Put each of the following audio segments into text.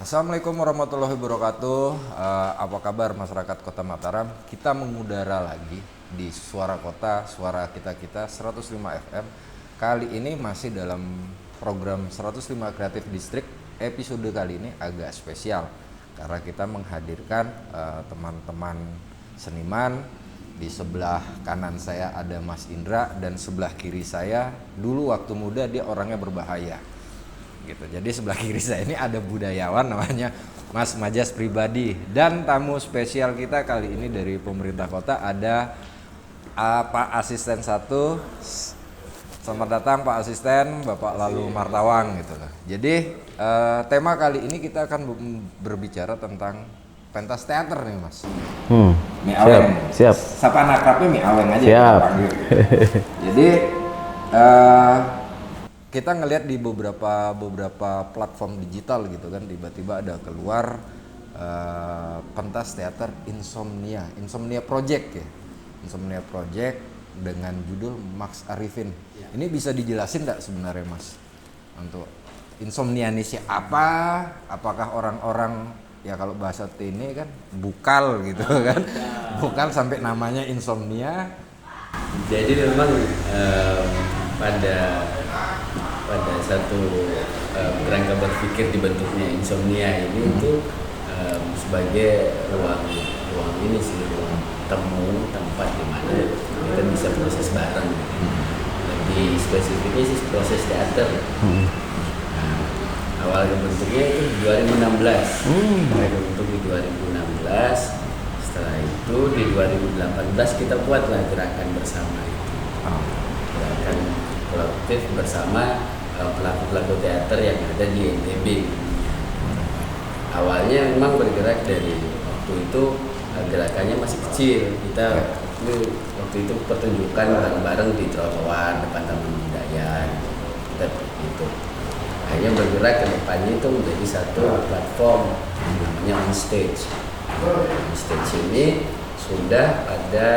Assalamualaikum warahmatullahi wabarakatuh. Apa kabar masyarakat Kota Mataram? Kita mengudara lagi di Suara Kota, Suara Kita-Kita 105 FM. Kali ini masih dalam program 105 Kreatif Distrik. Episode kali ini agak spesial karena kita menghadirkan teman-teman seniman. Di sebelah kanan saya ada Mas Indra dan sebelah kiri saya dulu waktu muda dia orangnya berbahaya. Gitu. Jadi sebelah kiri saya ini ada budayawan namanya Mas Majas Pribadi, dan tamu spesial kita kali ini dari pemerintah kota ada Pak Asisten 1. Selamat datang Pak Asisten, Bapak Lalu Martawang gitu loh. Jadi tema kali ini kita akan berbicara tentang pentas teater nih Mas. Mie Aweng. Siap. Sapa akrabnya Mie Aweng aja. Siap. Jadi kita ngelihat di beberapa platform digital gitu kan, tiba-tiba ada keluar pentas teater Insomnia Project ya. Insomnia Project dengan judul Max Arifin. Ini bisa dijelasin nggak sebenarnya Mas untuk insomnia ini siapa? Apakah orang-orang ya kalau bahasa ini kan bukal gitu kan, bukal sampai namanya insomnia. Jadi memang pada satu kerangka berpikir dibentuknya insomnia ini itu sebagai ruang ini sih, ruang temu, tempat di mana kita bisa proses bareng. Lebih spesifiknya sih proses teater. Nah, awal bentuknya itu 2016. Mereka bentuk di 2016. Setelah itu di 2018 kita buatlah gerakan bersama itu. Gerakan kolektif bersama pelaku-pelaku teater yang ada di NTB. Awalnya memang bergerak dari waktu itu gerakannya masih kecil. Kita waktu itu pertunjukan bareng-bareng di trotoar depan Taman Budaya. Kita itu akhirnya bergerak ke depannya itu menjadi satu platform namanya On Stage. On Stage ini sudah pada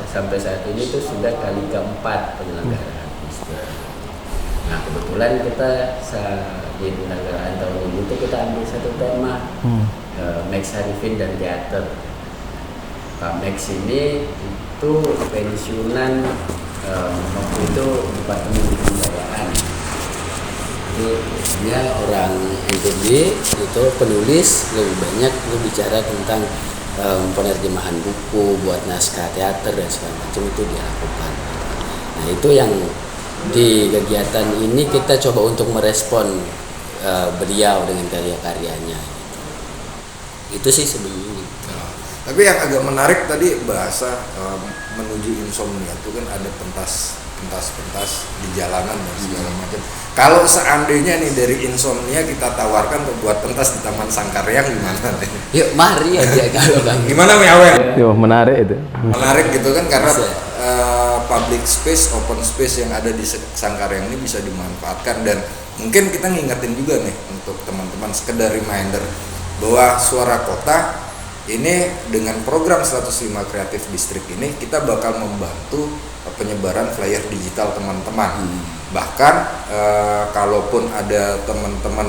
sampai saat ini tuh sudah kali keempat penyelenggaraan. Nah kebetulan kita di penyelenggaraan tahun ini tuh kita ambil satu tema Max Arifin dan teater. Pak Max ini itu pensiunan waktu itu Departemen Kebudayaan. Dia orang NTB, itu penulis, lebih banyak bicara tentang penerjemahan buku, buat naskah teater dan segala macam itu dia lakukan. Nah itu yang di kegiatan ini kita coba untuk merespon beliau dengan karya-karyanya. Itu sih sebelumnya. Tapi yang agak menarik tadi bahasa menuju insomnia itu kan ada pentas di jalanan dan segala macam. Kalau seandainya nih dari insomnia kita tawarkan untuk buat pentas di Taman Sangkaryang gimana nih? Yuk mari aja kalau kan. Gimana Mie Aweng? Yo, menarik itu. Menarik gitu kan karena public space, open space yang ada di Sangkaryang ini bisa dimanfaatkan, dan mungkin kita ngingetin juga nih untuk teman-teman sekedar reminder bahwa Suara Kota ini dengan program 105 Kreatif Distrik ini kita bakal membantu penyebaran flyer digital teman-teman. Bahkan kalaupun ada teman-teman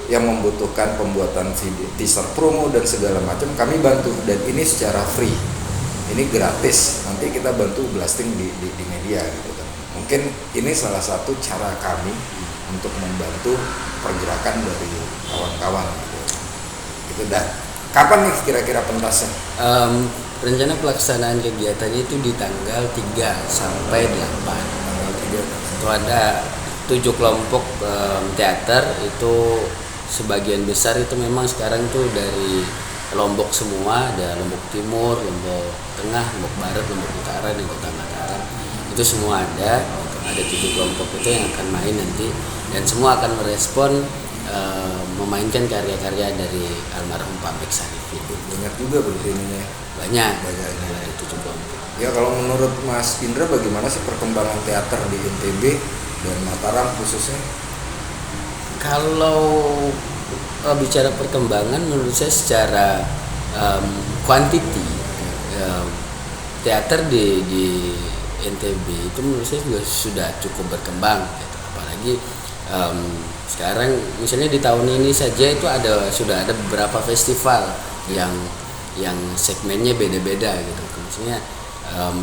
yang membutuhkan pembuatan video, teaser promo dan segala macam, kami bantu, dan ini secara free. Ini gratis. Nanti kita bantu blasting di media gitu kan. Mungkin ini salah satu cara kami untuk membantu pergerakan dari kawan-kawan gitu. Gitu dah. Kapan nih kira-kira pentasnya? Rencana pelaksanaan kegiatannya itu di tanggal 3 sampai 8. Itu ada 7 kelompok teater, itu sebagian besar itu memang sekarang tuh dari Lombok semua, ada Lombok Timur, Lombok Tengah, Lombok Barat, Lombok Utara, dan Kota Mataram. Itu semua ada 7 kelompok itu yang akan main nanti, dan semua akan merespon memainkan karya-karya dari almarhum Pak Max Arifin. Banyak juga berarti ininya. Banyak ini. Dari 7 kelompok. Ya kalau menurut Mas Indra bagaimana sih perkembangan teater di NTB dan Mataram khususnya? Kalau bicara perkembangan, menurut saya secara quantity teater di NTB itu menurut saya juga sudah cukup berkembang gitu. Apalagi sekarang misalnya di tahun ini saja itu sudah ada beberapa festival yang segmennya beda-beda gitu. Misalnya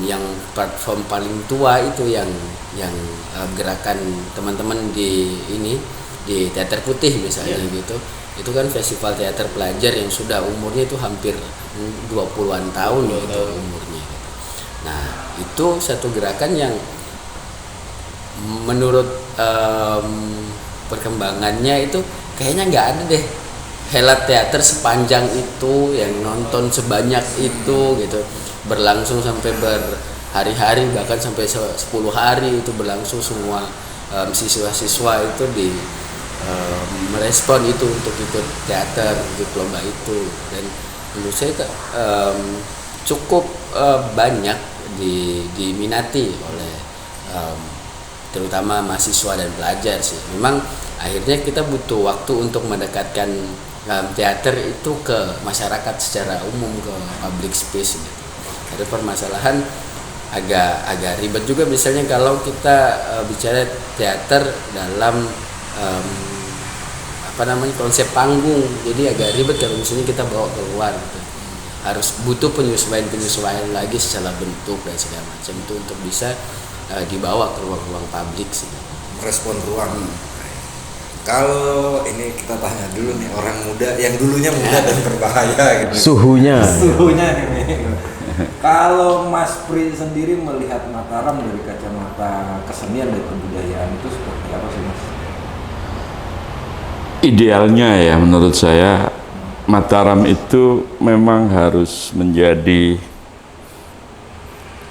yang platform paling tua itu yang gerakan teman-teman di Teater Putih misalnya gitu. Itu kan festival teater pelajar yang sudah umurnya itu hampir 20-an tahun gitu umurnya. Nah, itu satu gerakan yang menurut perkembangannya itu kayaknya nggak ada deh helat teater sepanjang itu, yang nonton sebanyak itu gitu, berlangsung sampai berhari-hari, bahkan sampai 10 hari itu berlangsung. Semua siswa-siswa itu merespon itu untuk ikut teater, ikut lomba itu. Dan menurut saya cukup banyak diminati oleh terutama mahasiswa dan pelajar sih. Memang akhirnya kita butuh waktu untuk mendekatkan teater itu ke masyarakat secara umum, ke public space gitu. Ada permasalahan agak ribet juga misalnya kalau kita bicara teater dalam konsep panggung. Jadi agak ribet kalau misalnya kita bawa keluar gitu. Harus butuh penyesuaian lagi secara bentuk dan segala macam itu untuk bisa dibawa ke ruang-ruang publik sih. Merespon ruang. Kalau ini kita tanya dulu nih, orang muda yang dulunya muda dan berbahaya gitu. Suhunya nih. Kalau Mas Pri sendiri melihat Mataram dari kacamata kesenian dan kebudayaan itu seperti apa sih Mas? idealnya ya menurut saya Mataram itu memang harus menjadi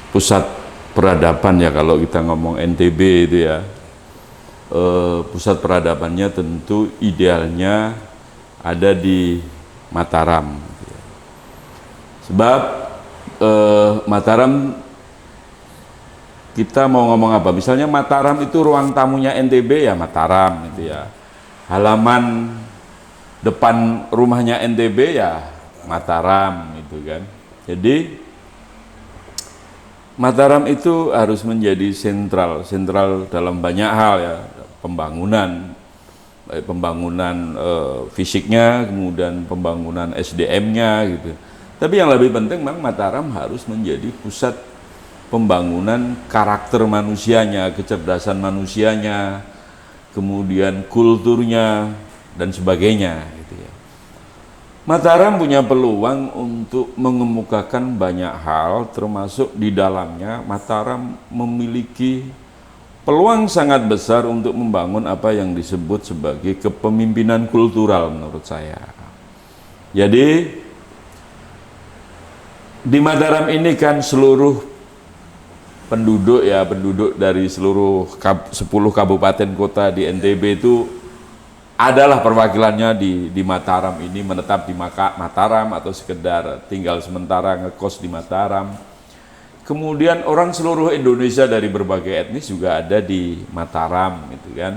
pusat peradaban ya, kalau kita ngomong NTB itu ya. Pusat peradabannya tentu idealnya ada di Mataram. Sebab Mataram, kita mau ngomong apa? Misalnya Mataram itu ruang tamunya NTB ya Mataram itu ya. Halaman depan rumahnya NTB ya Mataram itu kan. Jadi Mataram itu harus menjadi sentral dalam banyak hal ya, pembangunan, baik pembangunan fisiknya, kemudian pembangunan SDM-nya gitu. Tapi yang lebih penting memang Mataram harus menjadi pusat pembangunan karakter manusianya, kecerdasan manusianya, kemudian kulturnya dan sebagainya gitu ya. Mataram punya peluang untuk mengemukakan banyak hal, termasuk di dalamnya Mataram memiliki peluang sangat besar untuk membangun apa yang disebut sebagai kepemimpinan kultural menurut saya. Jadi di Mataram ini kan seluruh penduduk dari seluruh 10 kabupaten kota di NTB itu adalah perwakilannya di Mataram ini, menetap di Mataram atau sekedar tinggal sementara ngekos di Mataram. Kemudian orang seluruh Indonesia dari berbagai etnis juga ada di Mataram gitu kan.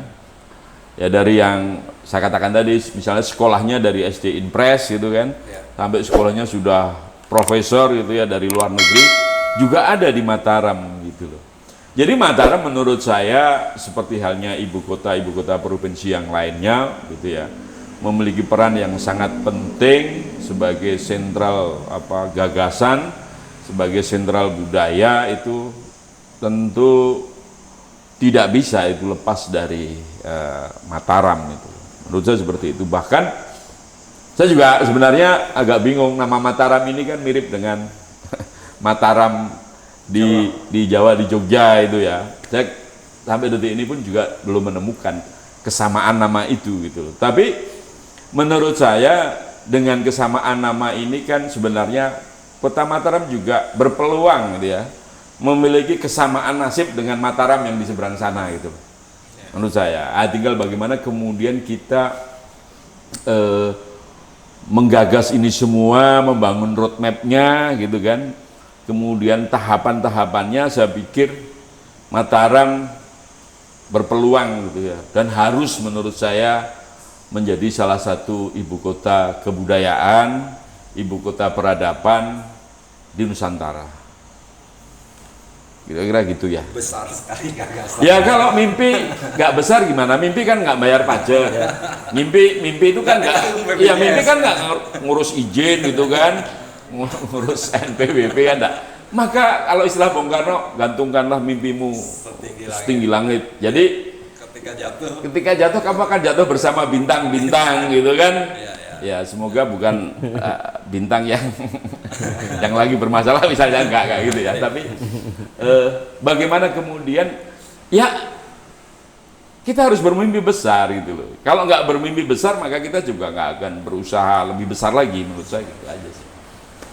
Ya dari yang saya katakan tadi, misalnya sekolahnya dari SD Impres gitu kan, sampai sekolahnya sudah profesor gitu ya dari luar negeri juga ada di Mataram gitu loh. Jadi Mataram menurut saya seperti halnya ibu kota provinsi yang lainnya gitu ya, memiliki peran yang sangat penting sebagai sentral gagasan, sebagai sentral budaya. Itu tentu tidak bisa itu lepas dari Mataram itu. Menurut saya seperti itu. Bahkan saya juga sebenarnya agak bingung, nama Mataram ini kan mirip dengan Mataram di Jawa, di Jogja itu ya. Saya sampai detik ini pun juga belum menemukan kesamaan nama itu gitu loh. Tapi menurut saya dengan kesamaan nama ini kan sebenarnya kota Mataram juga berpeluang gitu ya, memiliki kesamaan nasib dengan Mataram yang di seberang sana gitu. Menurut saya, tinggal bagaimana kemudian kita menggagas ini semua, membangun roadmap-nya gitu kan. Kemudian tahapan-tahapannya saya pikir Mataram berpeluang gitu ya, dan harus menurut saya menjadi salah satu ibu kota kebudayaan, ibu kota peradaban di Nusantara. Kira-kira gitu ya. Besar sekali gagasan. Ya kalau mimpi nggak besar gimana? Mimpi kan nggak bayar pajak. Mimpi itu kan nggak, ya mimpi kan nggak ngurus izin gitu kan, ngurus NPWP kan enggak. Maka kalau istilah Bung Karno, gantungkanlah mimpimu setinggi langit. Jadi ketika jatuh kamu akan jatuh bersama bintang-bintang gitu kan. Ya semoga bukan bintang yang yang lagi bermasalah misalnya, enggak kayak gitu ya, tapi bagaimana kemudian ya kita harus bermimpi besar gitu loh. Kalau nggak bermimpi besar maka kita juga nggak akan berusaha lebih besar lagi, menurut saya gitu aja sih.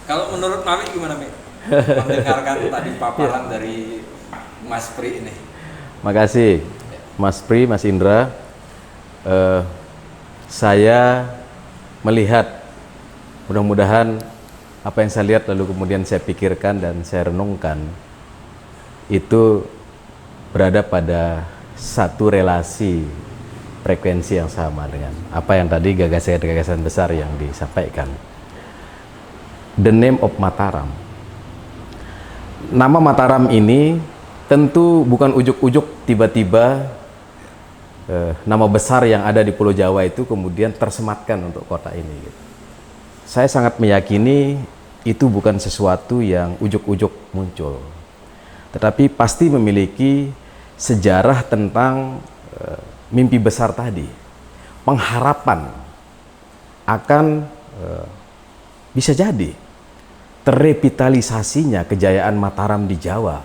Kalau menurut Mami gimana, Mi? Mendengarkan tadi paparan dari Mas Pri ini. Makasih Mas Pri, Mas Indra. Saya melihat, mudah-mudahan apa yang saya lihat lalu kemudian saya pikirkan dan saya renungkan itu berada pada satu relasi frekuensi yang sama dengan apa yang tadi gagasan-gagasan besar yang disampaikan. The name of Mataram. Nama Mataram ini tentu bukan ujuk-ujuk tiba-tiba nama besar yang ada di Pulau Jawa itu kemudian tersematkan untuk kota ini gitu. Saya sangat meyakini itu bukan sesuatu yang ujuk-ujuk muncul, tetapi pasti memiliki sejarah tentang mimpi besar tadi, pengharapan akan bisa jadi terrevitalisasinya kejayaan Mataram di Jawa.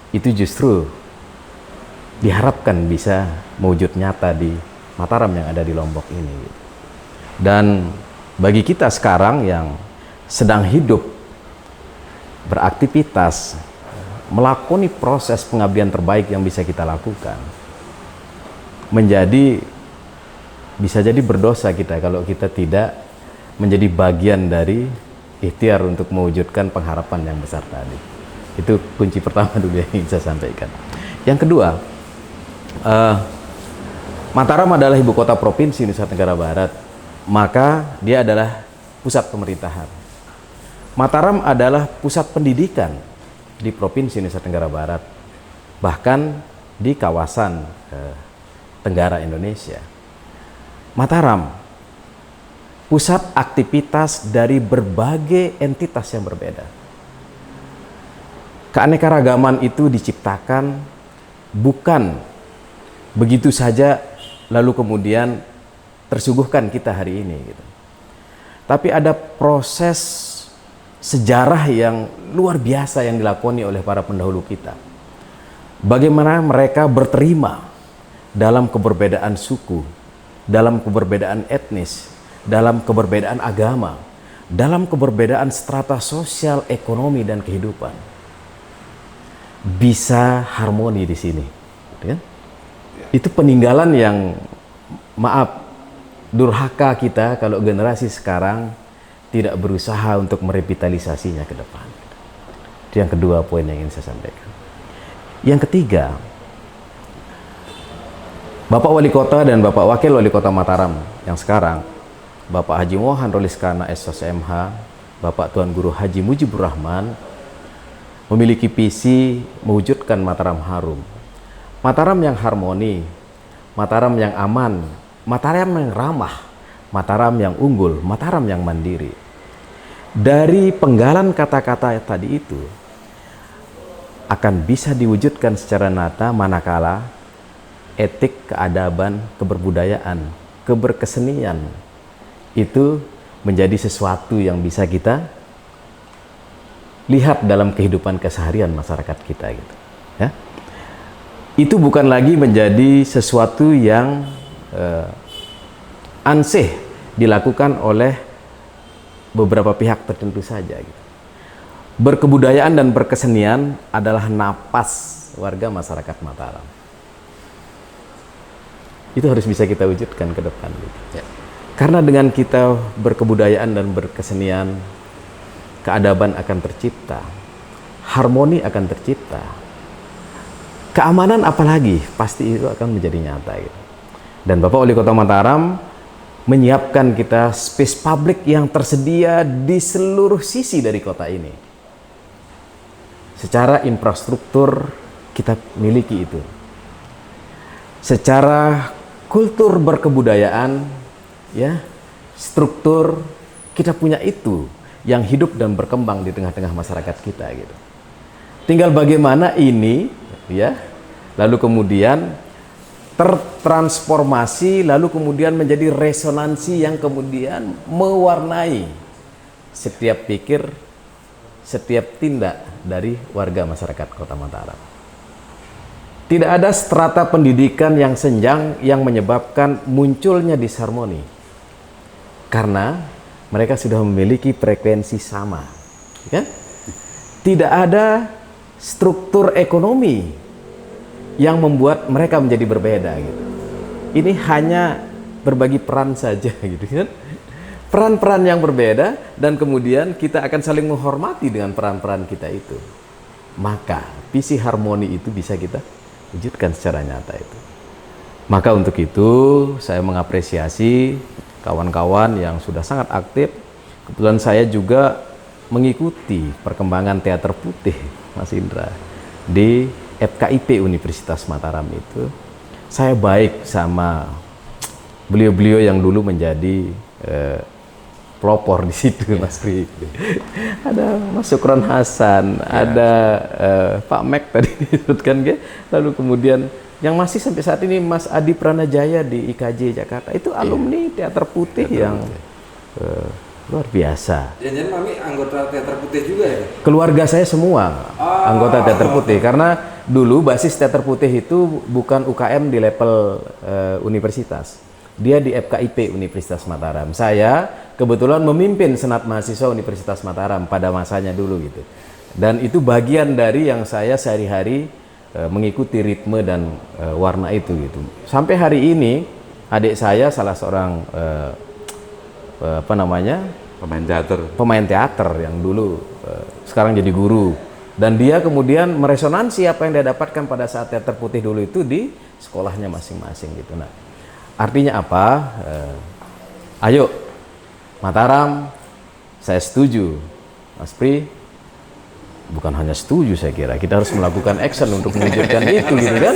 Itu justru diharapkan bisa mewujud nyata di Mataram yang ada di Lombok ini. Dan bagi kita sekarang yang sedang hidup, beraktivitas, melakoni proses pengabdian terbaik yang bisa kita lakukan, bisa jadi berdosa kita kalau kita tidak menjadi bagian dari ikhtiar untuk mewujudkan pengharapan yang besar tadi. Itu kunci pertama dulu yang ingin saya sampaikan. Yang kedua, Mataram adalah ibu kota provinsi Nusa Tenggara Barat, maka dia adalah pusat pemerintahan. Mataram adalah pusat pendidikan di provinsi Nusa Tenggara Barat, bahkan di kawasan Tenggara Indonesia. Mataram pusat aktivitas dari berbagai entitas yang berbeda. Keanekaragaman itu diciptakan bukan begitu saja lalu kemudian tersuguhkan kita hari ini gitu. Tapi ada proses sejarah yang luar biasa yang dilakoni oleh para pendahulu kita. Bagaimana mereka berterima dalam keberbedaan suku, dalam keberbedaan etnis, dalam keberbedaan agama, dalam keberbedaan strata sosial, ekonomi, dan kehidupan. Bisa harmoni di sini. Gitu kan? Itu peninggalan yang, maaf, durhaka kita kalau generasi sekarang tidak berusaha untuk merevitalisasinya ke depan. Itu yang kedua poin yang ingin saya sampaikan. Yang ketiga, Bapak Wali Kota dan Bapak Wakil Wali Kota Mataram yang sekarang, Bapak Haji Mohan Roliskana SOSMH, Bapak Tuan Guru Haji Mujibur Rahman, memiliki visi mewujudkan Mataram harum. Mataram yang harmoni, Mataram yang aman, Mataram yang ramah, Mataram yang unggul, Mataram yang mandiri. Dari penggalan kata-kata tadi itu akan bisa diwujudkan secara nyata manakala etik, keadaban, keberbudayaan, keberkesenian itu menjadi sesuatu yang bisa kita lihat dalam kehidupan keseharian masyarakat kita gitu. Ya. Itu bukan lagi menjadi sesuatu yang ansih dilakukan oleh beberapa pihak tertentu saja gitu. Berkebudayaan dan berkesenian adalah napas warga masyarakat Mataram. Itu harus bisa kita wujudkan ke depan gitu. Ya. Karena dengan kita berkebudayaan dan berkesenian, keadaban akan tercipta, harmoni akan tercipta, keamanan apalagi pasti itu akan menjadi nyata gitu. Dan Bapak Wali Kota Mataram menyiapkan kita space publik yang tersedia di seluruh sisi dari kota ini. Secara infrastruktur kita miliki itu. Secara kultur berkebudayaan, ya, struktur kita punya itu yang hidup dan berkembang di tengah-tengah masyarakat kita gitu. Tinggal bagaimana ini, ya, lalu kemudian tertransformasi, lalu kemudian menjadi resonansi yang kemudian mewarnai setiap pikir, setiap tindak dari warga masyarakat Kota Mataram. Tidak ada strata pendidikan yang senjang yang menyebabkan munculnya disharmoni, karena mereka sudah memiliki frekuensi sama, kan? Tidak ada struktur ekonomi yang membuat mereka menjadi berbeda gitu. Ini hanya berbagi peran saja gitu kan. Peran-peran yang berbeda, dan kemudian kita akan saling menghormati dengan peran-peran kita itu. Maka visi harmoni itu bisa kita wujudkan secara nyata itu. Maka untuk itu saya mengapresiasi kawan-kawan yang sudah sangat aktif. Kebetulan saya juga mengikuti perkembangan teater putih, Mas Indra, di FKIP Universitas Mataram itu. Saya baik sama beliau-beliau yang dulu menjadi pelopor di situ, Mas Pri. Ada Mas Sukron Hasan, ada Pak Mek tadi disebutkan, lalu kemudian yang masih sampai saat ini Mas Adi Pranajaya di IKJ Jakarta, itu alumni teater putih yang luar biasa. Jangan Mami anggota teater putih juga ya? Keluarga saya semua anggota teater putih, karena dulu basis teater putih itu bukan UKM di level universitas, dia di FKIP Universitas Mataram. Saya kebetulan memimpin Senat Mahasiswa Universitas Mataram pada masanya dulu gitu, dan itu bagian dari yang saya sehari-hari mengikuti ritme dan warna itu gitu. Sampai hari ini adik saya salah seorang pemain teater yang dulu sekarang jadi guru, dan dia kemudian meresonansi apa yang dia dapatkan pada saat teater putih dulu itu di sekolahnya masing-masing gitu. Nah, artinya apa? Ayo Mataram, saya setuju, Mas Pri. Bukan hanya setuju, saya kira kita harus melakukan action untuk mewujudkan itu gitu kan.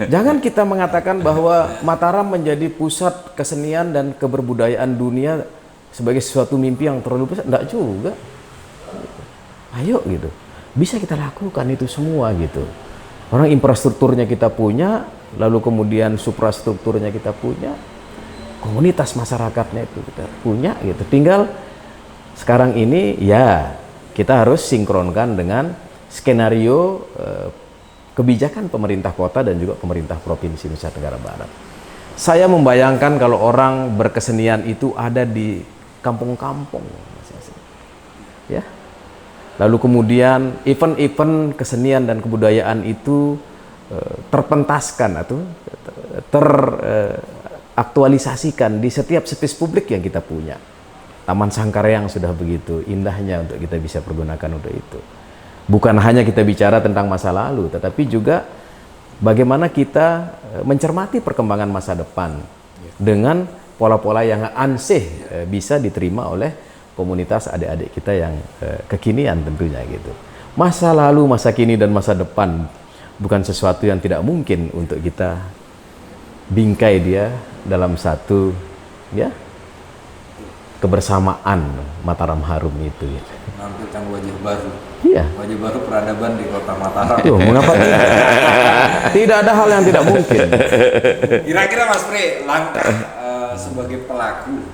Jangan kita mengatakan bahwa Mataram menjadi pusat kesenian dan keberbudayaan dunia sebagai sesuatu mimpi yang terlalu besar. Enggak juga. Ayo gitu, bisa kita lakukan itu semua gitu. Orang infrastrukturnya kita punya, lalu kemudian suprastrukturnya kita punya, komunitas masyarakatnya itu kita punya gitu. Tinggal sekarang ini ya kita harus sinkronkan dengan skenario kebijakan pemerintah kota dan juga pemerintah provinsi Nusa Tenggara Barat. Saya membayangkan kalau orang berkesenian itu ada di kampung-kampung, ya. Lalu kemudian event-event kesenian dan kebudayaan itu terpentaskan atau teraktualisasikan di setiap space publik yang kita punya. Taman Sangkareang sudah begitu indahnya untuk kita bisa pergunakan untuk itu. Bukan hanya kita bicara tentang masa lalu, tetapi juga bagaimana kita mencermati perkembangan masa depan dengan pola-pola yang ansih bisa diterima oleh komunitas adik-adik kita yang kekinian tentunya gitu. Masa lalu, masa kini, dan masa depan bukan sesuatu yang tidak mungkin untuk kita bingkai dia dalam satu ya kebersamaan Mataram Harum itu. Gitu. Menampilkan wajah baru. Iya. Wajah baru peradaban di Kota Mataram. Tuh, mengapa tidak? Tidak ada hal yang tidak mungkin. Kira-kira Mas Pri, langkah sebagai pelaku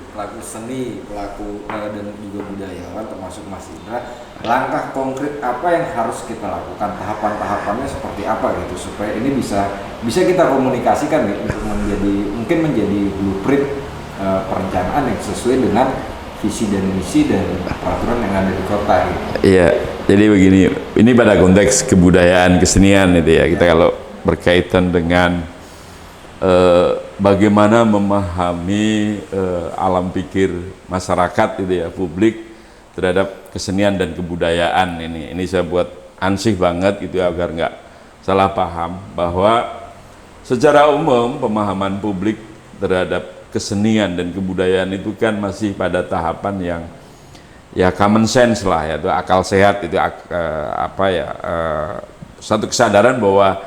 seni, pelaku dan juga budayawan termasuk Mas Indra, langkah konkret apa yang harus kita lakukan, tahapan-tahapannya seperti apa gitu supaya ini bisa kita komunikasikan gitu, untuk menjadi blueprint perencanaan yang sesuai dengan visi dan misi dan peraturan yang ada di kota gitu. Iya, jadi begini, ini pada konteks kebudayaan, kesenian itu ya, kita kalau berkaitan dengan bagaimana memahami alam pikir masyarakat itu ya, publik terhadap kesenian dan kebudayaan ini saya buat ansih banget gitu ya, agar nggak salah paham bahwa secara umum pemahaman publik terhadap kesenian dan kebudayaan itu kan masih pada tahapan ya common sense lah, ya itu akal sehat, itu satu kesadaran bahwa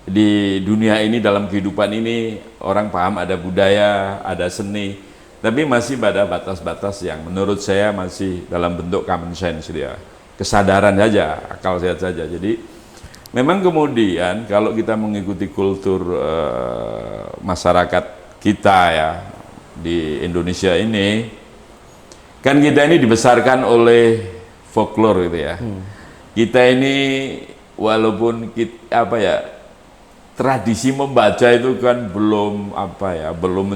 di dunia ini, dalam kehidupan ini, orang paham ada budaya, ada seni, tapi masih pada batas-batas yang menurut saya masih dalam bentuk common sense, ya, kesadaran saja, akal sehat saja. Jadi memang kemudian kalau kita mengikuti kultur masyarakat kita ya di Indonesia ini, kan kita ini dibesarkan oleh folklore gitu ya. Kita ini walaupun tradisi membaca itu kan belum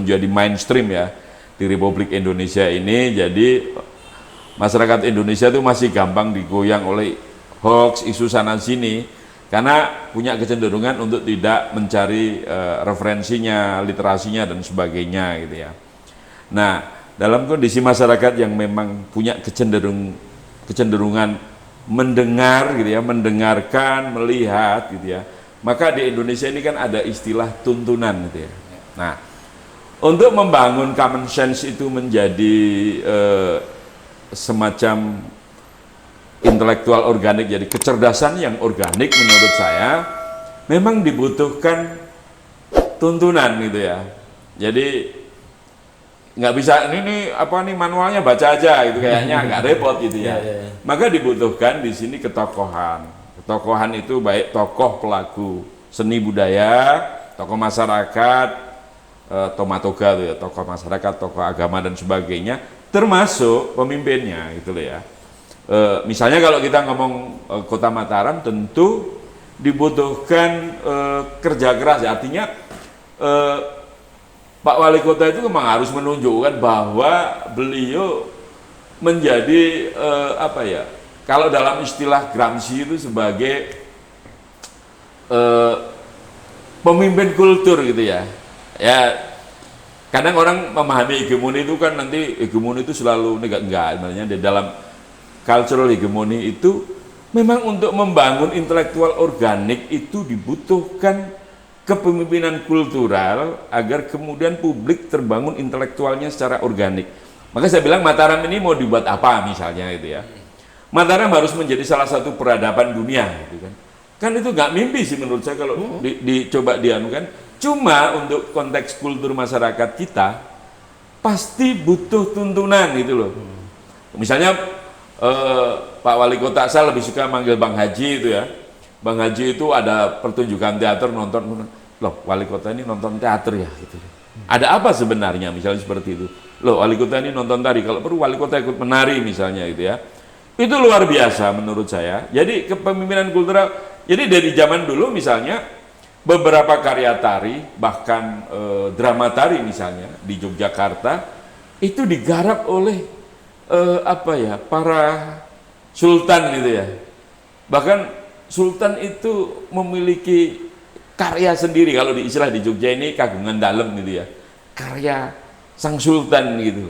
menjadi mainstream ya di Republik Indonesia ini. Jadi masyarakat Indonesia itu masih gampang digoyang oleh hoax, isu sana sini, karena punya kecenderungan untuk tidak mencari referensinya, literasinya dan sebagainya gitu ya. Nah, dalam kondisi masyarakat yang memang punya kecenderungan mendengar gitu ya, mendengarkan, melihat gitu ya, maka di Indonesia ini kan ada istilah tuntunan gitu ya. Nah, untuk membangun common sense itu menjadi semacam intelektual organik, jadi kecerdasan yang organik, menurut saya memang dibutuhkan tuntunan gitu ya. Jadi nggak bisa ini manualnya baca aja gitu, kayaknya agak repot gitu ya. Maka dibutuhkan di sini ketokohan. Ketokohan itu baik tokoh pelaku seni budaya, tokoh masyarakat, tomatoga tuh ya, tokoh masyarakat, tokoh agama dan sebagainya, termasuk pemimpinnya gitu loh ya. Misalnya kalau kita ngomong Kota Mataram, tentu dibutuhkan kerja keras, artinya Pak Wali Kota itu memang harus menunjukkan bahwa beliau menjadi kalau dalam istilah Gramsci itu sebagai pemimpin kultur gitu ya. Ya, kadang orang memahami hegemoni itu kan nanti hegemoni itu selalu enggak sebenarnya di dalam cultural hegemoni itu memang untuk membangun intelektual organik itu dibutuhkan kepemimpinan kultural agar kemudian publik terbangun intelektualnya secara organik. Maka saya bilang Mataram ini mau dibuat apa misalnya itu ya. Mataram harus menjadi salah satu peradaban dunia gitu kan. Kan itu nggak mimpi sih menurut saya kalau dicoba dianukan. Cuma untuk konteks kultur masyarakat kita pasti butuh tuntunan gitu loh. Misalnya Pak Wali Kota saya lebih suka manggil Bang Haji itu ya. Bang Haji itu ada pertunjukan teater, nonton, loh Wali Kota ini nonton teater ya gitu. Ada apa sebenarnya misalnya seperti itu. Loh Wali Kota ini nonton tari, kalau perlu Wali Kota ikut menari misalnya gitu ya. Itu luar biasa menurut saya. Jadi kepemimpinan kultural, jadi dari zaman dulu misalnya beberapa karya tari, bahkan drama tari misalnya di Yogyakarta itu digarap oleh para sultan gitu ya. Bahkan sultan itu memiliki karya sendiri, kalau di istilah di Jogja ini kagungan dalam gitu ya, karya sang sultan gitu.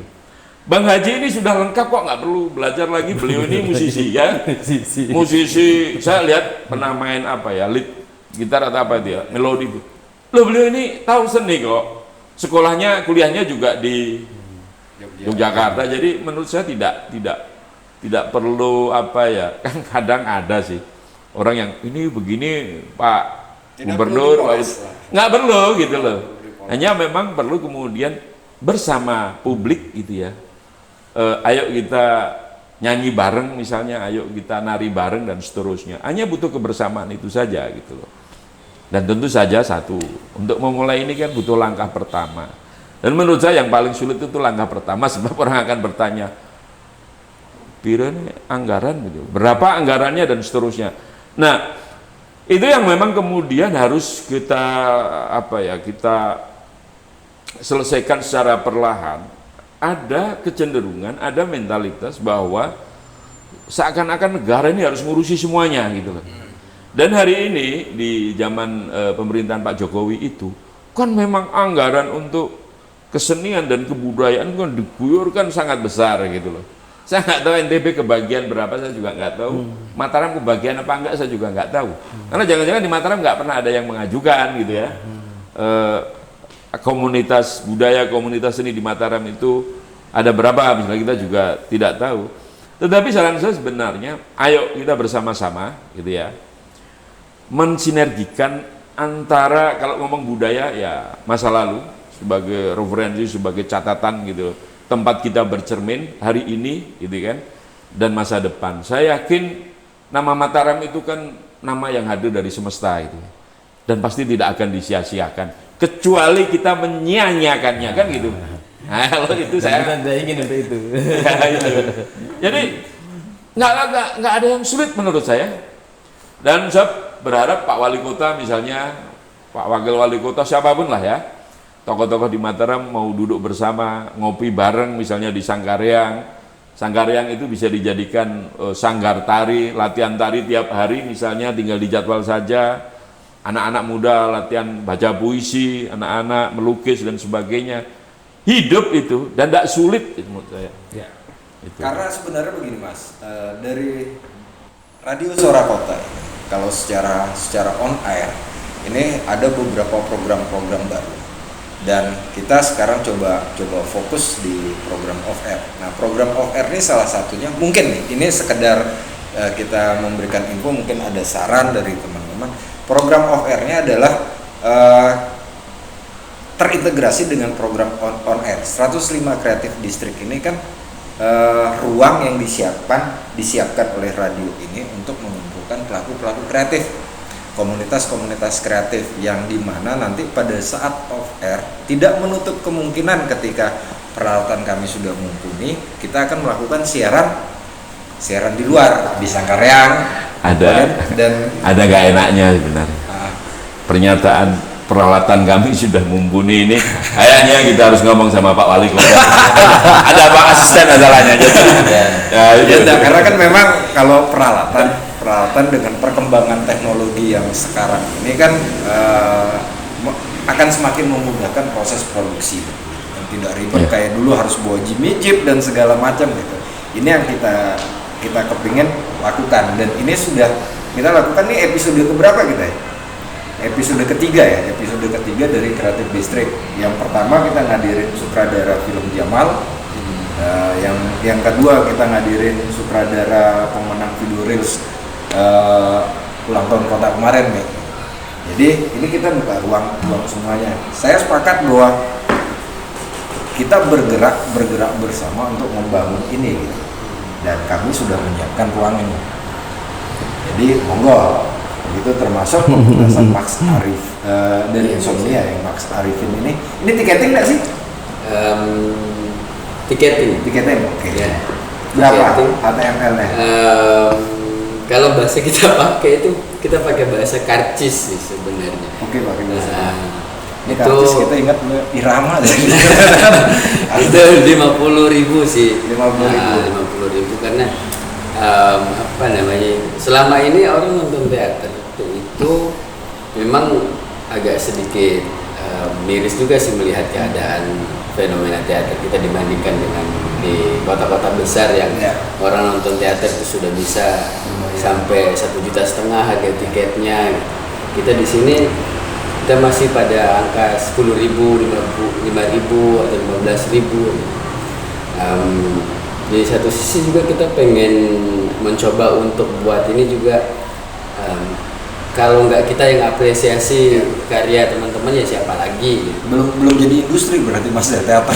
Bang Haji ini sudah lengkap kok, nggak perlu belajar lagi, beliau ini musisi ya. Musisi, saya lihat pernah main lead gitar atau apa dia, melodi itu. Loh beliau ini tahu seni kok, sekolahnya, kuliahnya juga di Yogyakarta. Jadi menurut saya tidak perlu kan kadang ada sih orang yang ini begini Pak Gubernur, nggak perlu gitu loh. Hanya memang perlu kemudian bersama publik gitu ya. Ayo kita nyanyi bareng misalnya, ayo kita nari bareng dan seterusnya. Hanya butuh kebersamaan itu saja gitu loh. Dan tentu saja satu, untuk memulai ini kan butuh langkah pertama. Dan menurut saya yang paling sulit itu langkah pertama, sebab orang akan bertanya, pira anggaran gitu, berapa anggarannya dan seterusnya. Nah, itu yang memang kemudian harus kita kita selesaikan secara perlahan. Ada kecenderungan, ada mentalitas bahwa seakan-akan negara ini harus ngurusi semuanya gitu loh. Dan hari ini di zaman pemerintahan Pak Jokowi itu kan memang anggaran untuk kesenian dan kebudayaan kan diguyurkan sangat besar gitu loh. Saya nggak tahu NTB kebagian berapa, saya juga nggak tahu. Mataram kebagian apa enggak, saya juga nggak tahu. Karena jangan-jangan di Mataram nggak pernah ada yang mengajukan gitu ya. Komunitas budaya, komunitas seni di Mataram itu ada berapa, misalnya kita juga tidak tahu. Tetapi saran saya sebenarnya, ayo kita bersama-sama, gitu ya, mensinergikan antara kalau ngomong budaya ya masa lalu sebagai referensi, sebagai catatan gitu, tempat kita bercermin hari ini, gitu kan, dan masa depan. Saya yakin nama Mataram itu kan nama yang hadir dari semesta itu, dan pasti tidak akan disia-siakan kecuali kita menyia-nyiakannya, kan gitu. Nah, kalau itu saya tidak ingin untuk itu. Jadi nggak ada yang sulit menurut saya. Dan saya berharap Pak Wali Kota misalnya, Pak Wakil Wali Kota, siapapun lah ya, tokoh-tokoh di Mataram mau duduk bersama, ngopi bareng misalnya di Sangkaryang. Sangkaryang itu bisa dijadikan sanggar tari, latihan tari tiap hari misalnya, tinggal dijadwal saja. Anak-anak muda latihan baca puisi, anak-anak melukis dan sebagainya. Hidup itu, dan tidak sulit itu menurut saya. Ya. Itu. Karena sebenarnya begini Mas, dari Radio Suara Kota, kalau secara on air, ini ada beberapa program-program baru. Dan kita sekarang coba fokus di program off air. Nah, program off air ini salah satunya, mungkin nih, ini sekedar kita memberikan info, mungkin ada saran dari teman-teman. Program off airnya adalah terintegrasi dengan program on air. 105 Kreatif District ini kan ruang yang disiapkan oleh radio ini untuk mengumpulkan pelaku-pelaku kreatif, komunitas-komunitas kreatif yang dimana nanti pada saat off air tidak menutup kemungkinan ketika peralatan kami sudah mumpuni, kita akan melakukan siaran di luar, di Sangkaryang Ada gak enaknya sebenarnya. Pernyataan peralatan kami sudah mumpuni ini, kayaknya kita harus ngomong sama Pak Wali Kota. Ada Pak Asisten masalahnya. Karena kan memang kalau peralatan dengan perkembangan teknologi yang sekarang ini kan akan semakin memudahkan proses produksi yang tidak ribet kayak dulu harus bawa Jimmy Jeep dan segala macam gitu. Ini yang kita kepingin lakukan, dan ini sudah kita lakukan nih episode keberapa kita ya? Episode ketiga dari Kreatif District. Yang pertama kita ngadirin sutradara film Jamal, yang kedua kita ngadirin sutradara pemenang video reels ulang tahun kota kemarin nih. Jadi ini kita buka ruang semuanya. Saya sepakat bahwa kita bergerak bersama untuk membangun ini gitu. Dan kami sudah menyiapkan ruang ini. Jadi monggo. Itu termasuk pembahasan Max Arif dari Insomnia yang Max Arifin ini tiketing nggak sih? Tiketing, oke. Ya. Berapa HTML-nya? Kalau bahasa kita pakai itu kita pakai bahasa karcis sih sebenarnya. Oke, pakai bahasa. Ini itu karcis kita ingat irama itu 50.000 sih. 50.000 karena selama ini orang nonton teater itu memang agak sedikit miris juga sih melihat keadaan fenomena teater kita dibandingkan dengan di kota-kota besar yang orang nonton teater itu sudah bisa sampai 1,5 juta harga tiketnya. Kita di sini kita masih pada angka 10.000, 5.000 atau 15.000. Di satu sisi juga kita pengen mencoba untuk buat ini juga, kalau nggak kita yang apresiasi karya teman-teman ya siapa lagi? Belum jadi industri berarti Mas ya teater.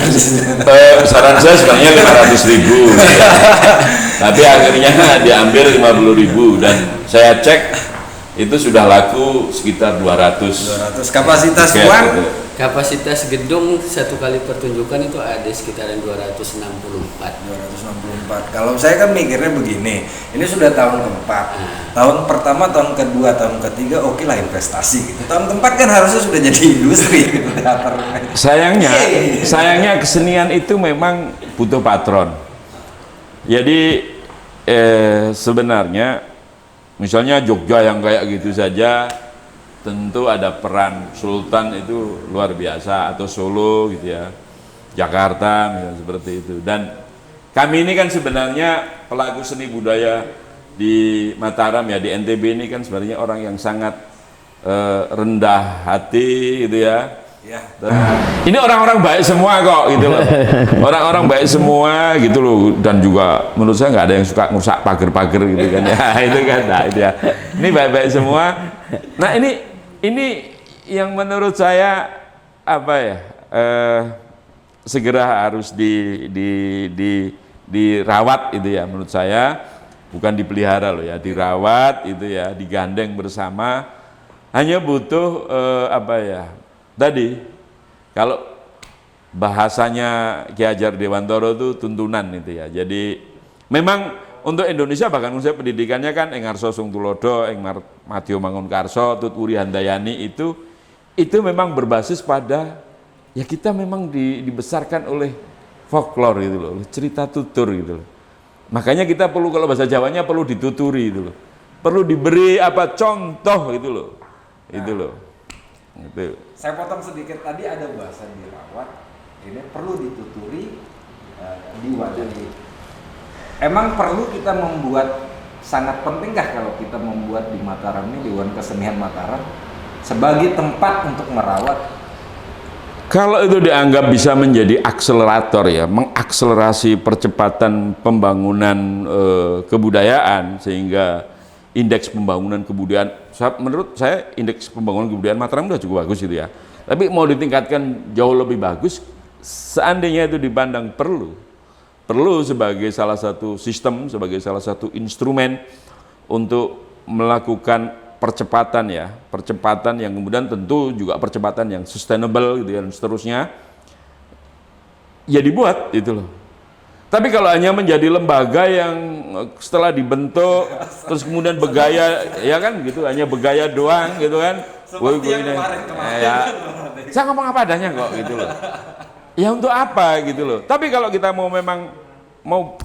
Saran saya sebenarnya 500.000, tapi akhirnya diambil 50.000 dan saya cek itu sudah laku sekitar 200. Kapasitas ruang? Kapasitas gedung satu kali pertunjukan itu ada sekitaran 264. Kalau saya kan mikirnya begini, ini sudah tahun keempat. Tahun pertama, tahun kedua, tahun ketiga oke lah investasi gitu. Tahun keempat kan harusnya sudah jadi industri gitu teater. Sayangnya kesenian itu memang butuh patron. Jadi sebenarnya misalnya Jogja yang kayak gitu saja tentu ada peran Sultan itu luar biasa, atau Solo gitu ya, Jakarta misalnya seperti itu. Dan kami ini kan sebenarnya pelaku seni budaya di Mataram ya, di NTB ini kan sebenarnya orang yang sangat rendah hati gitu ya, Ini orang-orang baik semua kok gitu loh. Orang-orang baik semua gitu loh, dan juga menurut saya nggak ada yang suka ngusak pagar-pagar gitu kan ya. Itu kan, nah itu ya. Ini baik-baik semua. Nah ini yang menurut saya apa ya, segera harus dirawat itu ya, menurut saya, bukan dipelihara loh ya, dirawat itu ya, digandeng bersama. Hanya butuh apa ya, tadi kalau bahasanya Ki Hajar Dewantara itu tuntunan itu ya. Jadi memang untuk Indonesia, bahkan saya pendidikannya kan ing Ngarsa Sung Tulodo, ing Madya Mangunkarsa, Tut Wuri Handayani, itu memang berbasis pada ya, kita memang dibesarkan oleh folklore gitu loh, cerita tutur gitu loh. Makanya kita perlu, kalau bahasa Jawanya perlu dituturi gitu loh. Perlu diberi apa contoh gitu loh. Itu loh. Gitu. Saya potong sedikit, tadi ada bahasa dirawat, ini perlu dituturi, diwadahi. Emang perlu kita membuat, sangat pentingkah kalau kita membuat di Mataram ini, Dewan Kesenian Mataram sebagai tempat untuk merawat? Kalau itu dianggap bisa menjadi akselerator ya, mengakselerasi percepatan pembangunan kebudayaan, sehingga indeks pembangunan kebudayaan, menurut saya indeks pembangunan kebudayaan Mataram sudah cukup bagus itu ya. Tapi mau ditingkatkan jauh lebih bagus, seandainya itu dipandang perlu sebagai salah satu sistem, sebagai salah satu instrumen untuk melakukan percepatan ya, percepatan yang kemudian tentu juga percepatan yang sustainable gitu ya, dan seterusnya, ya dibuat itu loh. Tapi kalau hanya menjadi lembaga yang setelah dibentuk terus kemudian bergaya, ya kan gitu, hanya bergaya doang gitu kan. Seperti yang kemarin. Ya, saya ngomong apa adanya kok gitu loh. Ya untuk apa gitu loh. Tapi kalau kita memang mau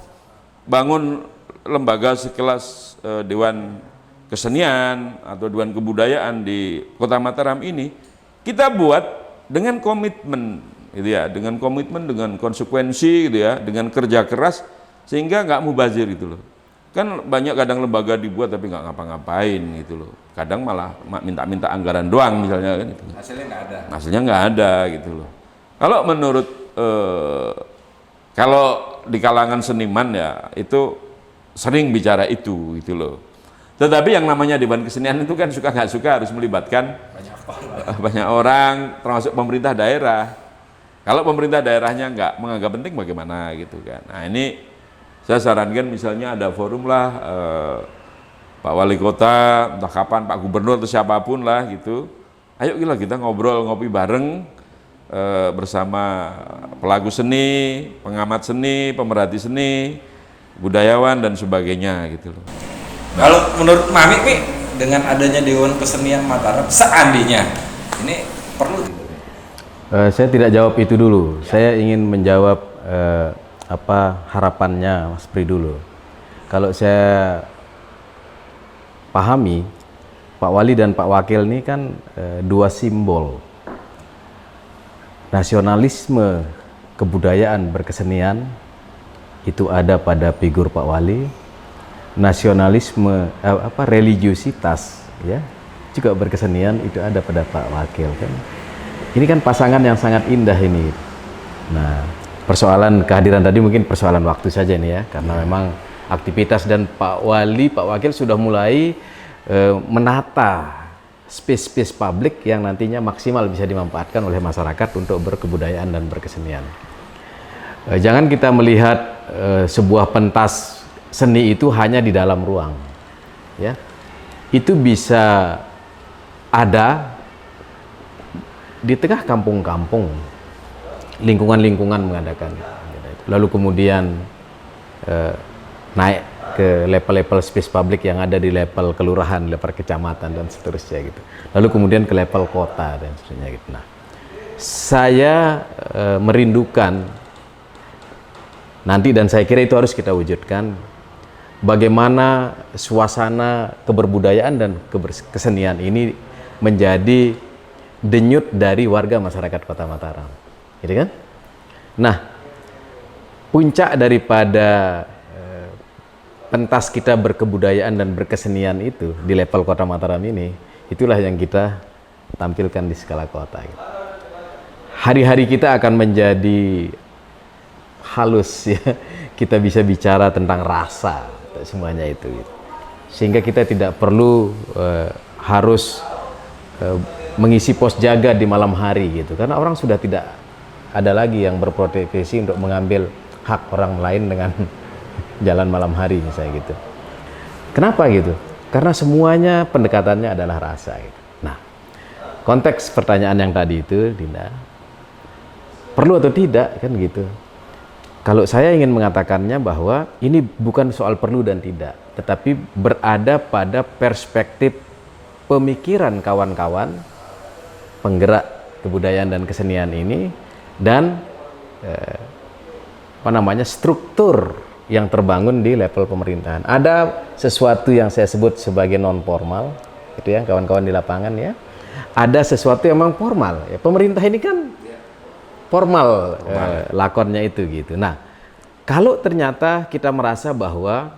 bangun lembaga sekelas Dewan Kesenian atau Dewan Kebudayaan di Kota Mataram ini, kita buat dengan komitmen gitu ya, dengan komitmen, dengan konsekuensi gitu ya, dengan kerja keras, sehingga nggak mubazir gitu loh. Kan banyak kadang lembaga dibuat tapi nggak ngapa-ngapain gitu loh. Kadang malah minta-minta anggaran doang misalnya kan gitu. Hasilnya nggak ada. Hasilnya nggak ada gitu loh. Kalau menurut kalau di kalangan seniman ya itu sering bicara itu gitu loh. Tetapi yang namanya Dewan Kesenian itu kan suka nggak suka harus melibatkan banyak orang, termasuk pemerintah daerah. Kalau pemerintah daerahnya nggak menganggap penting bagaimana gitu kan. Nah ini saya sarankan misalnya ada forum lah, Pak Wali Kota, entah kapan, Pak Gubernur atau siapapun lah gitu. Ayo kita ngobrol, ngopi bareng bersama pelaku seni, pengamat seni, pemerhati seni, budayawan dan sebagainya gitu loh. Kalau menurut Mami nih, dengan adanya Dewan Kesenian Mataram, seandainya ini perlu gitu. Saya tidak jawab itu dulu. Saya ingin menjawab apa harapannya Mas Pri dulu. Kalau saya pahami, Pak Wali dan Pak Wakil ini kan dua simbol nasionalisme kebudayaan berkesenian itu ada pada figur Pak Wali, nasionalisme religiusitas ya juga berkesenian itu ada pada Pak Wakil kan. Ini kan pasangan yang sangat indah ini. Nah, persoalan kehadiran tadi mungkin persoalan waktu saja nih ya, karena memang aktivitas dan Pak Wali, Pak Wakil sudah mulai menata space-space publik yang nantinya maksimal bisa dimanfaatkan oleh masyarakat untuk berkebudayaan dan berkesenian. Jangan kita melihat sebuah pentas seni itu hanya di dalam ruang, ya. Itu bisa ada di tengah kampung-kampung, lingkungan-lingkungan mengadakan. Lalu kemudian naik ke level-level space publik yang ada di level kelurahan, level kecamatan dan seterusnya gitu. Lalu kemudian ke level kota dan seterusnya gitu. Nah, saya merindukan nanti, dan saya kira itu harus kita wujudkan, bagaimana suasana keberbudayaan dan kesenian ini menjadi denyut dari warga masyarakat Kota Mataram, gitu kan? Nah, puncak daripada pentas kita berkebudayaan dan berkesenian itu di level Kota Mataram ini, itulah yang kita tampilkan di skala kota. Gitu. hari-hari kita akan menjadi halus ya. Kita bisa bicara tentang rasa semuanya itu gitu. Sehingga kita tidak perlu harus mengisi pos jaga di malam hari gitu, karena orang sudah tidak ada lagi yang berprofesi untuk mengambil hak orang lain dengan jalan malam hari misalnya gitu. Kenapa gitu? Karena semuanya pendekatannya adalah rasa gitu. Nah, konteks pertanyaan yang tadi itu, Dinda, perlu atau tidak kan gitu. Kalau saya ingin mengatakannya bahwa ini bukan soal perlu dan tidak, tetapi berada pada perspektif pemikiran kawan-kawan penggerak kebudayaan dan kesenian ini, dan struktur yang terbangun di level pemerintahan. Ada sesuatu yang saya sebut sebagai non formal, itu ya kawan-kawan di lapangan ya. Ada sesuatu yang memang formal. Ya, pemerintah ini kan formal lakonnya itu gitu. Nah, kalau ternyata kita merasa bahwa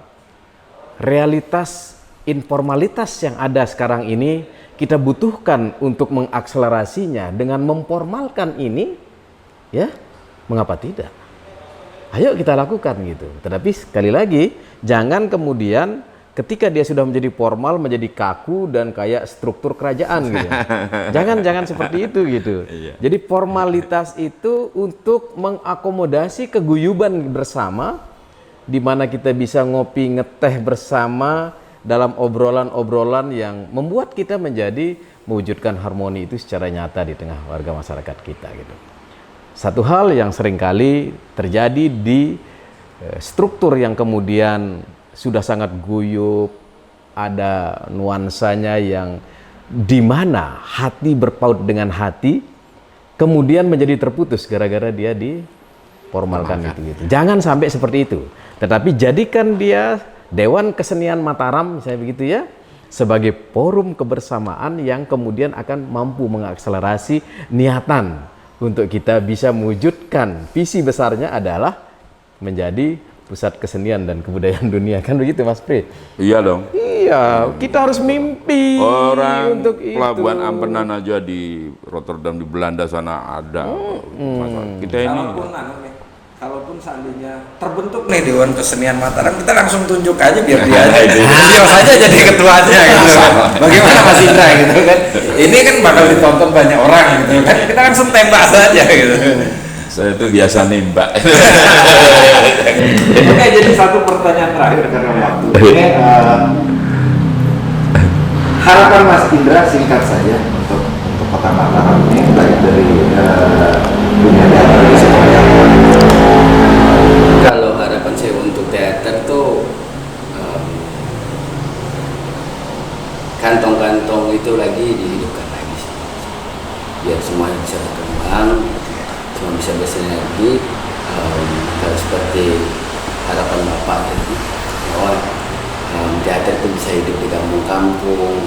realitas informalitas yang ada sekarang ini kita butuhkan untuk mengakselerasinya dengan memformalkan ini, ya, mengapa tidak? Ayo kita lakukan gitu. Tetapi sekali lagi, jangan kemudian ketika dia sudah menjadi formal menjadi kaku dan kayak struktur kerajaan gitu. Jangan seperti itu gitu. Jadi formalitas itu untuk mengakomodasi keguyuban bersama, di mana kita bisa ngopi ngeteh bersama dalam obrolan-obrolan yang membuat kita menjadi mewujudkan harmoni itu secara nyata di tengah warga masyarakat kita gitu. Satu hal yang seringkali terjadi di struktur yang kemudian sudah sangat guyup, ada nuansanya yang di mana hati berpaut dengan hati, kemudian menjadi terputus gara-gara dia diformalkan gitu. Jangan sampai seperti itu. Tetapi jadikan dia Dewan Kesenian Mataram, misalnya begitu ya, sebagai forum kebersamaan yang kemudian akan mampu mengakselerasi niatan untuk kita bisa mewujudkan visi besarnya adalah menjadi pusat kesenian dan kebudayaan dunia, kan begitu Mas Pri? Iya dong. Iya, kita harus mimpi Orang untuk pelabuhan itu. Ampenan aja di Rotterdam di Belanda sana ada. Kita ini Kalaupun seandainya terbentuk nih Dewan Kesenian Mataram, kita langsung tunjuk aja biar dia aja dia saja jadi ketuanya gitu kan. Bagaimana Mas Indra gitu kan. Ini kan bakal ditonton banyak orang gitu kan. Kita langsung tembak saja gitu. saya itu biasa nembak. Oke, jadi satu pertanyaan terakhir karena waktu. Ini harapan Mas Indra singkat saja untuk Kota Mataram ini, baik dari dunia teater di semuanya. Kalau harapan saya untuk teater tuh kantong-kantong itu lagi dihidupkan lagi sih. Biar semuanya bisa berkembang, semua bisa bersinergi. Kalau seperti harapan Bapak tadi, bahwa teater itu bisa hidup di kampung-kampung.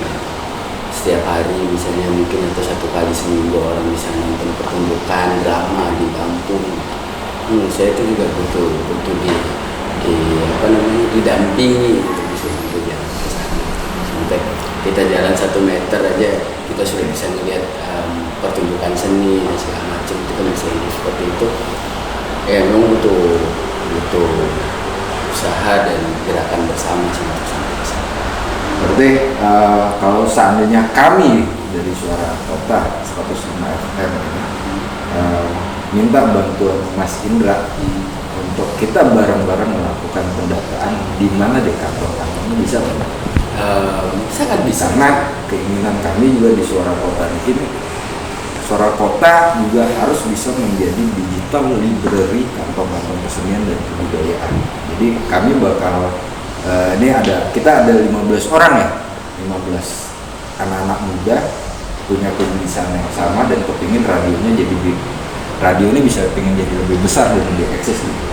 Setiap hari misalnya mungkin atau satu kali seminggu orang bisa nonton pertunjukan drama di kampung. Saya itu juga butuh didampingi untuk bisa sampai jalan ke sana. Sampai kita jalan 1 meter aja kita sudah bisa melihat pertunjukan seni dan segala macam, itu kan bisa hidup seperti itu. Memang butuh usaha dan gerakan bersama sih untuk sampai ke sana. Berarti kalau seandainya kami dari Suara Kota 105 FM minta bantuan Mas Indra untuk kita bareng-bareng melakukan pendataan di mana di kantor-kantornya, bisa nggak? Sangat bisa. Karena keinginan kami juga di Suara Kota ini, Suara Kota juga harus bisa menjadi digital library kantong-kantong kesenian dan kebudayaan. Jadi kami bakal kita ada 15 orang ya, 15 anak-anak muda punya kegelisahan yang sama dan kepingin radionya jadi radio ini bisa pengen jadi lebih besar dan lebih eksis gitu.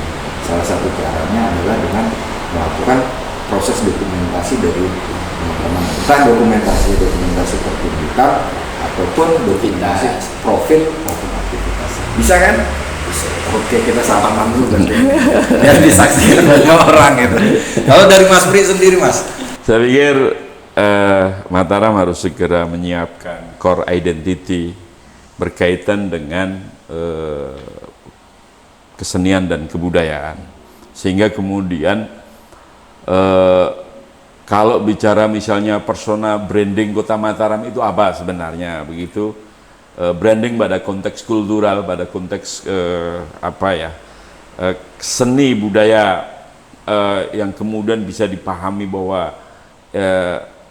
Salah satu caranya adalah dengan melakukan proses dokumentasi dari teman-teman, entah dokumentasi pertunjukan ataupun dokumentasi profil maupun aktivitas. Bisa kan? Bisa. Oke, kita salaman dulu kan biar disaksikan banyak orang gitu. Kalau dari Mas Pri sendiri Mas? Saya pikir Mataram harus segera menyiapkan core identity berkaitan dengan kesenian dan kebudayaan. Sehingga kemudian kalau bicara misalnya persona branding Kota Mataram itu apa sebenarnya begitu, branding pada konteks kultural, pada konteks seni budaya yang kemudian bisa dipahami bahwa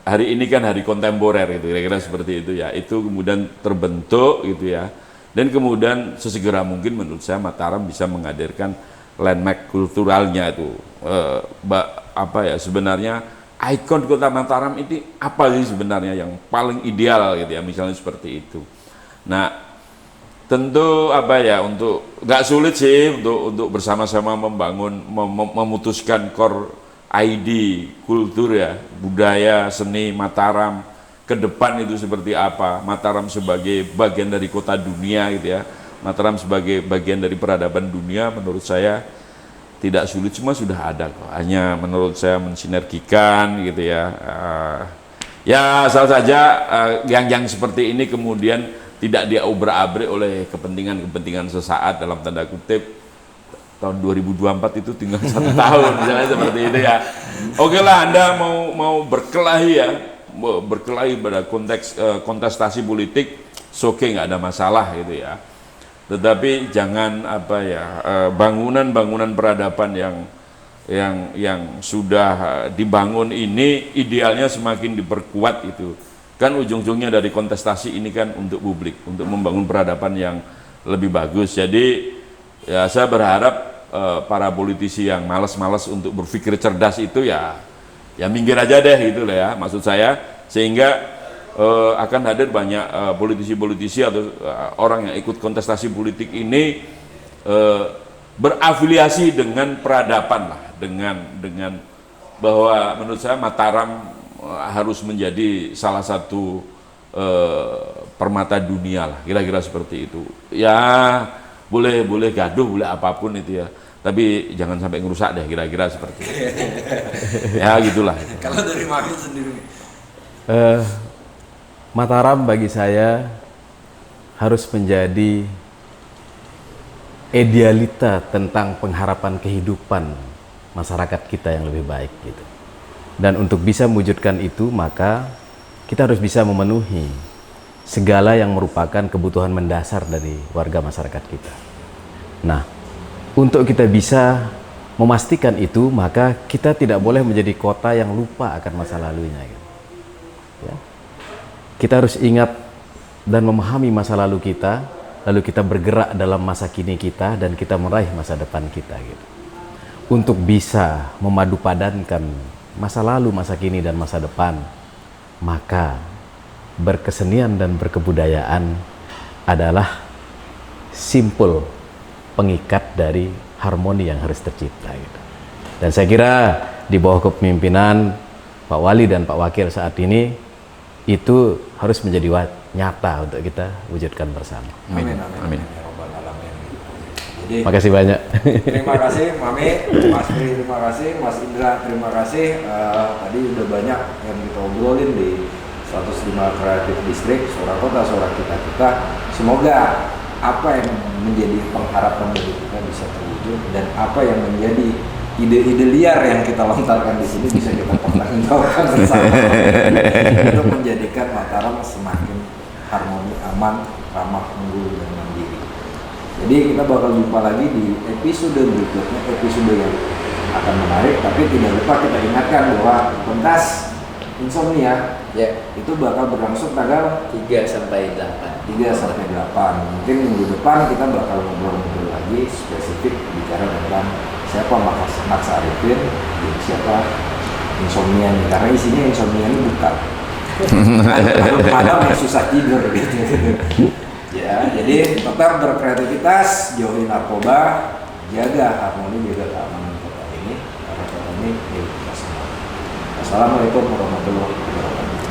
hari ini kan hari kontemporer gitu, kira-kira seperti itu ya, itu kemudian terbentuk gitu ya, dan kemudian sesegera mungkin menurut saya Mataram bisa menghadirkan landmark kulturalnya itu, sebenarnya ikon Kota Mataram ini apa sih sebenarnya yang paling ideal gitu ya, misalnya seperti itu. Nah, tentu untuk nggak sulit sih untuk bersama-sama membangun, memutuskan core ID kultur ya, budaya, seni Mataram ke depan itu seperti apa. Mataram sebagai bagian dari kota dunia gitu ya, Mataram sebagai bagian dari peradaban dunia, menurut saya tidak sulit, semua sudah ada kok. Hanya menurut saya mensinergikan gitu ya. Ya asal saja yang seperti ini kemudian tidak diobrak-abrik oleh kepentingan sesaat, dalam tanda kutip. Tahun 2024 itu tinggal 1 tahun misalnya seperti itu ya. Oke lah, Anda mau berkelahi ya, berkelahi pada konteks kontestasi politik, oke, nggak ada masalah gitu ya. Tetapi jangan bangunan-bangunan peradaban yang sudah dibangun ini idealnya semakin diperkuat itu. Kan ujung-ujungnya dari kontestasi ini kan untuk publik, untuk membangun peradaban yang lebih bagus. Jadi ya saya berharap para politisi yang malas-malas untuk berpikir cerdas itu ya minggir aja deh gitu lah ya, maksud saya, sehingga akan hadir banyak politisi-politisi atau orang yang ikut kontestasi politik ini berafiliasi dengan peradaban lah, dengan bahwa menurut saya Mataram harus menjadi salah satu permata dunia lah, kira-kira seperti itu ya. Boleh gaduh, boleh apapun itu ya, tapi jangan sampai ngerusak deh, kira-kira seperti itu. Ya gitulah. Kalau dari Mami sendiri Mataram bagi saya harus menjadi idealita tentang pengharapan kehidupan masyarakat kita yang lebih baik gitu. Dan untuk bisa mewujudkan itu, maka kita harus bisa memenuhi segala yang merupakan kebutuhan mendasar dari warga masyarakat kita. Nah, untuk kita bisa memastikan itu, maka kita tidak boleh menjadi kota yang lupa akan masa lalunya gitu. Ya. Kita harus ingat dan memahami masa lalu kita, lalu kita bergerak dalam masa kini kita, dan kita meraih masa depan kita gitu. Untuk bisa memadupadankan masa lalu, masa kini, dan masa depan, maka berkesenian dan berkebudayaan adalah simpul pengikat dari harmoni yang harus tercipta gitu. Dan saya kira di bawah kepemimpinan Pak Wali dan Pak Wakil saat ini, itu harus menjadi nyata untuk kita wujudkan bersama. Amin. Jadi, makasih banyak. Terima kasih Mami, Mas Pri, terima kasih Mas Indra, terima kasih. Tadi udah banyak yang kita obrolin di 105 Kreatif Distrik, Suara Kota, Suara Kita. Semoga apa yang menjadi pengharapan dari kita bisa terwujud, dan apa yang menjadi ide-ide liar yang kita lontarkan di sini bisa kita pertanggungjawabkan bersama untuk menjadikan Mataram semakin harmoni, aman, ramah, unggul, dan mandiri. Jadi kita bakal jumpa lagi di episode berikutnya, episode yang akan menarik. Tapi tidak lupa kita ingatkan bahwa pentas insomnia itu bakal berlangsung tanggal 3 sampai 8. Mungkin minggu depan kita bakal ngobrol-ngobrol lagi spesifik bicara tentang siapa Max Arifin, siapa insomnia nih, karena isinya insomnia ini bukan malam yang susah tidur gitu. Ya, jadi tetap berkreativitas, jauhi narkoba, jaga harmoni, jaga keamanan kota ini, karena kota ini milik kita semua. Assalamualaikum warahmatullahi wabarakatuh.